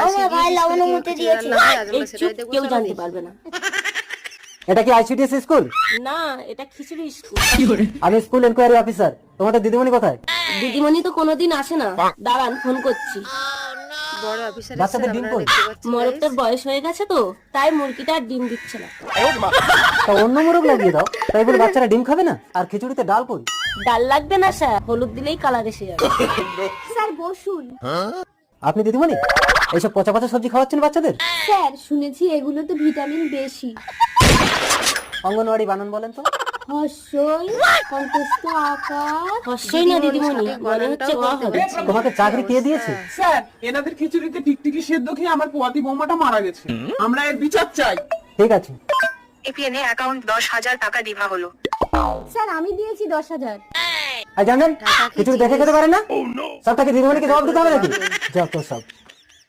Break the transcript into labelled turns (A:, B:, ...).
A: আমার ভাই লবণ মুতে দিয়েছে।
B: এই চুপ, কেউ জানতে পারবে না।
C: এটা কি আইসিডিএস স্কুল?
B: না, এটা খিচুড়ি স্কুল।
C: আমি স্কুল এনকোয়ারি অফিসার। তোমাদের দিদিমণি কোথায়?
B: দিদিমণি তো কোনোদিন আসে না। দাঁড়ান, ফোন করছি।
D: বড় অফিসার
C: বাচ্চাদের ডিম কই?
B: মোরগটার বয়স হয়ে গেছে তো, তাই মুরগিটা আর ডিম দিচ্ছে না।
C: তা অন্য মোরগ লাগিয়ে দাও, তাই বলে বাচ্চারা ডিম খাবে না? আর খিচুড়িতে ডাল কই?
B: ডাল লাগবে না স্যার, হলুদ দিলেই কালার এসে যাবে।
A: স্যার বসুন।
C: আপনি দিদিমণি এইসব পচা পচা সবজি খাওয়াচ্ছেন বাচ্চাদের?
A: স্যার শুনেছি এগুলোতে ভিটামিন বেশি।
C: অঙ্গনওয়াড়ি বানান বলেন তো?
A: হর্ষই কণ্ঠস্থ আকার।
B: হর্ষই না দিদিমণি, মনে হচ্ছে অ হবে।
C: তোমাকে চাকরি কে দিয়েছে?
E: স্যার, এনাদের খিচুড়িতে টিকটিকি সেদ্ধ খেয়ে আমার পোয়াতি বৌমাটা মারা গেছে। আমরা এর বিচার চাই।
C: ঠিক আছে।
F: এপিএনে অ্যাকাউন্ট 10,000 টাকা দিভা হলো।
A: স্যার আমি দিয়েছি 10,000।
C: আর জানেন খিচুড়ি দেখে খেতে পারে না? সবটাকে দিদিমণিকে জবাব দিতে হবে নাকি? যত সব